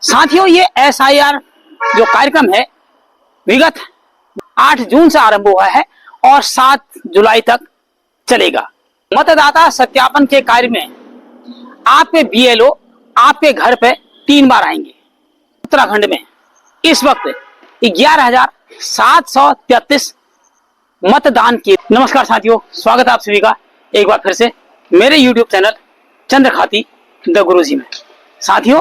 साथियों, ये एसआईआर जो कार्यक्रम है विगत 8 जून से आरंभ हुआ है और 7 जुलाई तक चलेगा। मतदाता सत्यापन के कार्य में आपके बीएलओ आपके घर पे 3 बार आएंगे। उत्तराखंड में इस वक्त 11,733 मतदान के। नमस्कार साथियों, स्वागत है आप सभी का एक बार फिर से मेरे YouTube चैनल चंद्रखाती द गुरुजी में। साथियों,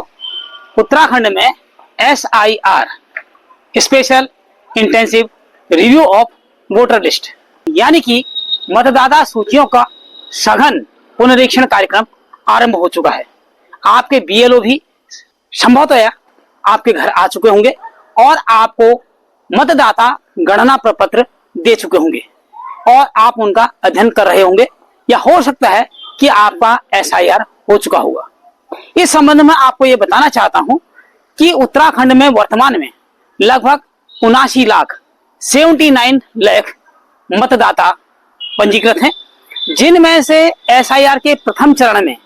उत्तराखंड में SIR special intensive review of voter list यानी कि मतदाता सूचियों का सघन पुनरीक्षण कार्यक्रम आरंभ हो चुका है। आपके बीएलओ भी संभवतः आपके घर आ चुके होंगे और आपको मतदाता गणना प्रपत्र दे चुके होंगे और आप उनका अध्ययन कर रहे होंगे, या हो सकता है कि आपका एसआईआर हो चुका होगा। इस संबंध में आपको ये बताना चाहता हूं कि उत्तराखंड में वर्तमान में लगभग 79 लाख मतदाता पंजीकृत हैं, जिनमें से एसआईआर के प्रथम चरण में,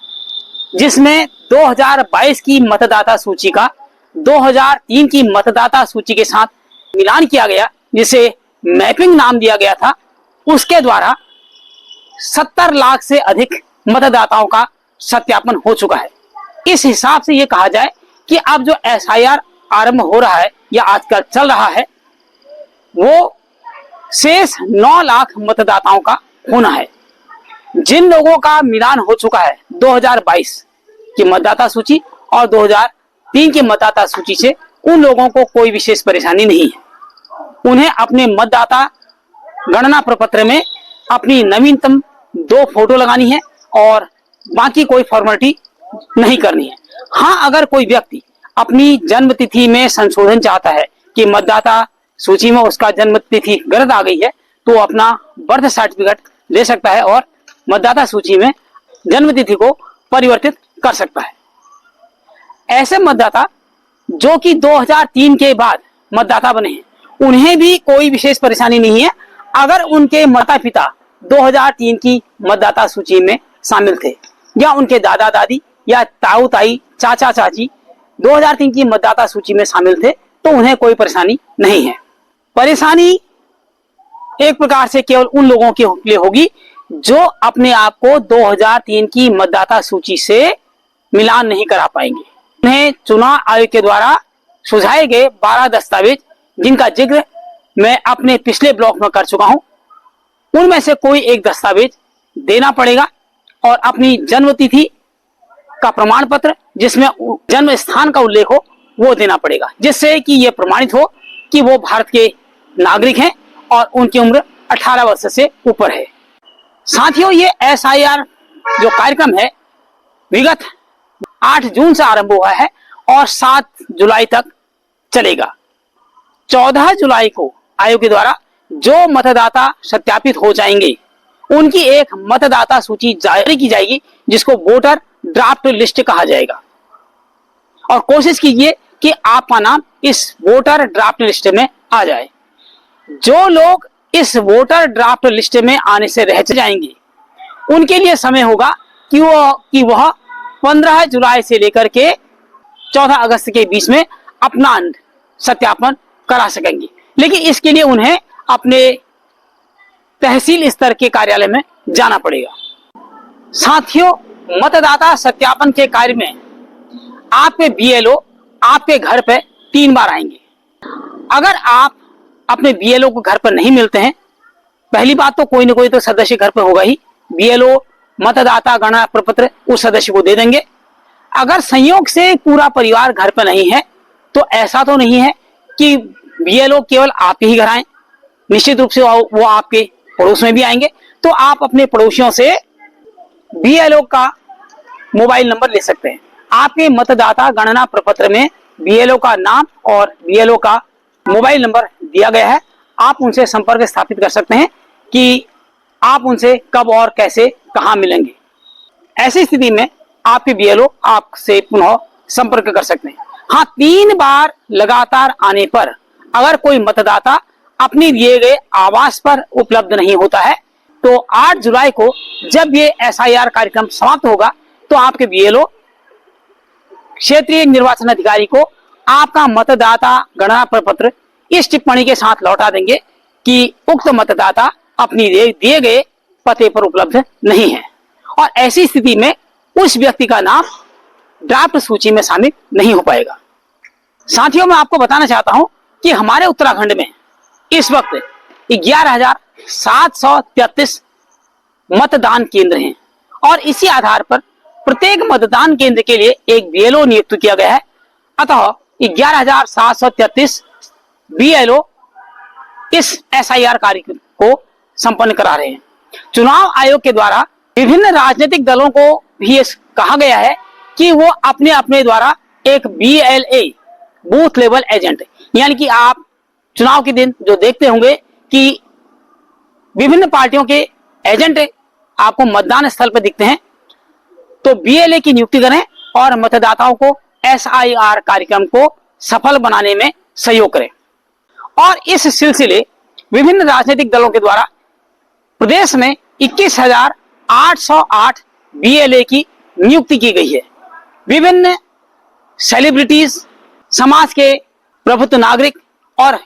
जिसमें 2022 की मतदाता सूची का 2003 की मतदाता सूची के साथ मिलान किया गया, जिसे मैपिंग नाम दिया गया था, उसके द्वारा 70 लाख से अधिक मतदाताओं का सत्यापन हो चुका है। इस हिसाब से ये कहा जाए कि अब जो एसआईआर आरंभ हो रहा है या आजकल चल रहा है, वो शेष 9 लाख मतदाताओं का होना है। जिन लोगों का मिलान हो चुका है 2022 की मतदाता सूची और 2003 की मतदाता सूची से, उन लोगों को कोई विशेष परेशानी नहीं है। उन्हें अपने मतदाता गणना प्रपत्र में अपनी नवीनतम 2 फोटो लगानी है और बाकी कोई फॉर्मेलिटी नहीं करनी है। हाँ, अगर कोई व्यक्ति अपनी जन्म तिथि में संशोधन चाहता है कि मतदाता सूची में उसका जन्म तिथि गलत आ गई है, तो अपना बर्थ सर्टिफिकेट ले सकता है और मतदाता सूची में जन्म तिथि को परिवर्तित कर सकता है। ऐसे मतदाता जो कि 2003 के बाद मतदाता बने हैं, उन्हें भी कोई विशेष परेशानी नहीं है अगर उनके माता पिता 2003 की मतदाता सूची में शामिल थे, या उनके दादा दादी या ताऊ ताई चाचा चाची 2003 की मतदाता सूची में शामिल थे, तो उन्हें कोई परेशानी नहीं है। परेशानी एक प्रकार से केवल उन लोगों के लिए होगी जो अपने आप को 2003 की मतदाता सूची से मिलान नहीं करा पाएंगे। उन्हें चुनाव आयोग के द्वारा सुझाए गए 12 दस्तावेज, जिनका जिक्र मैं अपने पिछले ब्लॉग में कर चुका हूं, उनमें से कोई एक दस्तावेज देना पड़ेगा और अपनी जन्म तिथि का प्रमाण पत्र, जिसमें जन्म स्थान का उल्लेख हो, वो देना पड़ेगा, जिससे कि ये प्रमाणित हो कि वो भारत के नागरिक हैं और उनकी उम्र 18 वर्ष से ऊपर है। साथियों, ये एसआईआर जो कार्यक्रम है विगत 8 जून से आरंभ हुआ है और 7 जुलाई तक चलेगा। 14 जुलाई को आयोग के द्वारा जो मतदाता सत्यापित हो जाएंगे, उनकी एक मतदाता सूची जारी की जाएगी, जिसको वोटर ड्राफ्ट लिस्ट कहा जाएगा। और कोशिश कीजिए कि आपका नाम इस वोटर ड्राफ्ट लिस्ट में आ जाए। जो लोग इस वोटर ड्राफ्ट लिस्ट में आने से रह जाएंगे, उनके लिए समय होगा कि वह 15 जुलाई से लेकर के 14 अगस्त के बीच में अपना सत्यापन करा सकेंगे। लेकिन इसके लिए उन्हें अपने तहसील स्तर के कार्यालय में जाना पड़ेगा। साथियों, मतदाता सत्यापन के कार्य में आपके बीएलओ आपके घर पे 3 बार आएंगे। अगर आप अपने बीएलओ को घर पर नहीं मिलते हैं, पहली बात तो कोई ना कोई तो सदस्य घर पर होगा ही। बीएलओ मतदाता गणना प्रपत्र उस सदस्य को दे देंगे। अगर संयोग से पूरा परिवार घर पर नहीं है, तो ऐसा तो नहीं है कि बीएलओ केवल आपके ही घर आए। निश्चित रूप से वो आपके पड़ोस में भी आएंगे। तो आप अपने पड़ोसियों से बीएलओ का मोबाइल नंबर ले सकते हैं। आपके मतदाता गणना प्रपत्र में बीएलओ का नाम और बीएलओ का मोबाइल नंबर दिया गया है। आप उनसे संपर्क स्थापित कर सकते हैं कि आप उनसे कब और कैसे कहां मिलेंगे। ऐसी स्थिति में आपके बीएलओ आपसे पुनः संपर्क कर सकते हैं। हाँ, 3 बार लगातार आने पर अगर कोई मतदाता अपने दिए गए आवास पर उपलब्ध नहीं होता है, तो 8 जुलाई को जब ये एसआईआर कार्यक्रम समाप्त होगा, तो आपके बीएलओ क्षेत्रीय निर्वाचन अधिकारी को आपका मतदाता गणना प्रपत्र इस टिप्पणी के साथ लौटा देंगे कि उक्त मतदाता अपनी दिए गए पते पर उपलब्ध नहीं है और ऐसी स्थिति में उस व्यक्ति का नाम ड्राफ्ट सूची में शामिल नहीं हो पाएगा। साथियों, मैं आपको बताना चाहता हूं कि हमारे उत्तराखंड में इस वक्त 11,733 मतदान केंद्र हैं और इसी आधार पर प्रत्येक मतदान केंद्र के लिए एक बीएलओ नियुक्त किया गया है। अतः 11,733 बीएलओ इस एसआईआर कार्यक्रम को संपन्न करा रहे हैं। चुनाव आयोग के द्वारा विभिन्न राजनीतिक दलों को भी कहा गया है कि वो अपने अपने द्वारा एक बीएलए बूथ लेवल एजेंट, यानी कि आप चुनाव के दिन जो देखते होंगे कि विभिन्न पार्टियों के एजेंट आपको मतदान स्थल पर दिखते हैं, तो बीएलए की नियुक्ति करें और मतदाताओं को एसआईआर कार्यक्रम को सफल बनाने में सहयोग करें। और इस सिलसिले विभिन्न राजनीतिक दलों के द्वारा प्रदेश में 21,808 बीएलए की नियुक्ति की गई है। विभिन्न सेलिब्रिटीज, समाज के प्रबुद्ध नागरिक और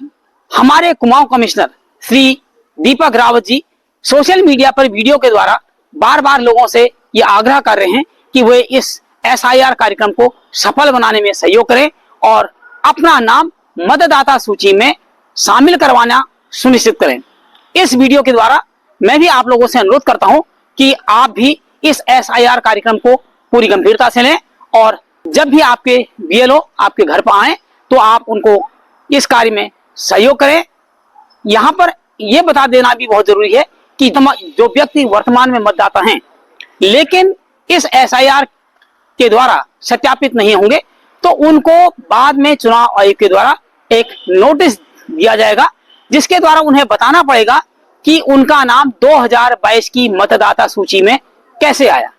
हमारे Kumaon commissioner Shri Deepak Rawat ji social media पर वीडियो के द्वारा बार बार लोगों से यह आग्रह कर रहे हैं कि वे इस एसआईआर कार्यक्रम को सफल बनाने में सहयोग करें और अपना नाम मतदाता सूची में शामिल करवाना सुनिश्चित करें। इस वीडियो के द्वारा मैं भी आप लोगों से अनुरोध करता हूं कि आप भी इस एसआईआर कार्यक्रम को पूरी गंभीरता से लें और जब भी आपके बीएलओ आपके घर पर आए तो आप उनको इस कार्य में सहयोग करें। यहां पर यह बता देना भी बहुत जरूरी है कि जो व्यक्ति वर्तमान में मतदाता हैं लेकिन इस एसआईआर के द्वारा सत्यापित नहीं होंगे, तो उनको बाद में चुनाव आयोग के द्वारा एक नोटिस दिया जाएगा जिसके द्वारा उन्हें बताना पड़ेगा कि उनका नाम 2022 की मतदाता सूची में कैसे आया,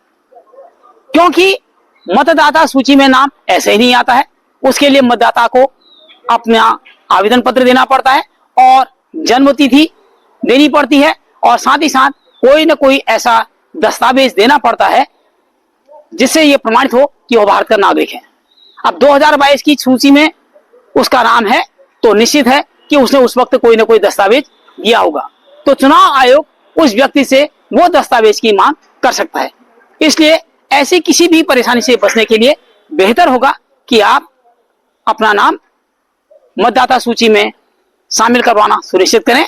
क्योंकि मतदाता सूची में नाम ऐसे ही नहीं आता है। उसके लिए मतदाता को अपना आवेदन पत्र देना पड़ता है और जन्म तिथि देनी पड़ती है और साथ ही साथ कोई न कोई ऐसा दस्तावेज देना पड़ता है जिससे यह प्रमाणित हो कि वह भारत का नागरिक है। अब 2022 की सूची में उसका नाम है तो निश्चित है कि उसने उस वक्त कोई ना कोई दस्तावेज दिया होगा, तो चुनाव आयोग उस व्यक्ति से वो दस्तावेज की मांग कर सकता है। इसलिए ऐसी किसी भी परेशानी से बचने के लिए बेहतर होगा कि आप अपना नाम मतदाता सूची में शामिल करवाना सुनिश्चित करें।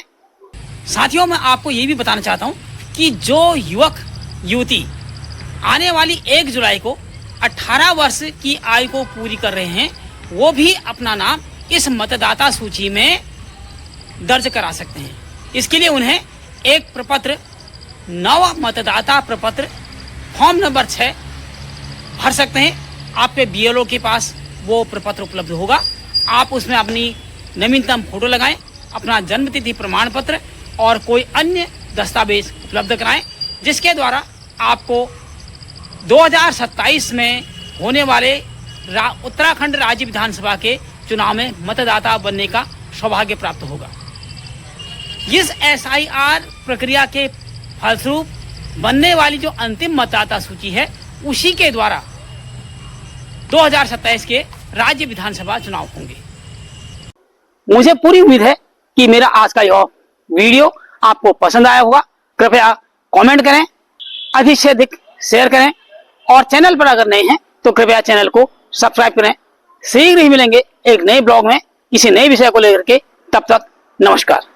साथियों, मैं आपको ये भी बताना चाहता हूं कि जो युवक युवती आने वाली 1 जुलाई को 18 वर्ष की आयु को पूरी कर रहे हैं, वो भी अपना नाम इस मतदाता सूची में दर्ज करा सकते हैं। इसके लिए उन्हें एक प्रपत्र, नव मतदाता प्रपत्र फॉर्म नंबर 6 भर सकते हैं। आपके बीएलओ के पास वो प्रपत्र उपलब्ध होगा। आप उसमें अपनी नवीनतम फोटो लगाएं, अपना जन्मतिथि प्रमाण पत्र और कोई अन्य दस्तावेज उपलब्ध कराएं, जिसके द्वारा आपको 2027 में होने वाले उत्तराखंड राज्य विधानसभा के चुनाव में मतदाता बनने का सौभाग्य प्राप्त होगा। इस एसआईआर प्रक्रिया के फलस्वरूप बनने वाली जो अंतिम मतदाता सूची है, उसी के द्वारा 2027 के राज्य विधानसभा चुनाव होंगे। मुझे पूरी उम्मीद है कि मेरा आज का यह वीडियो आपको पसंद आया होगा। कृपया कमेंट करें, अधिक से अधिक शेयर करें और चैनल पर अगर नए हैं तो कृपया चैनल को सब्सक्राइब करें। शीघ्र ही मिलेंगे एक नए ब्लॉग में किसी नए विषय को लेकर के। तब तक नमस्कार।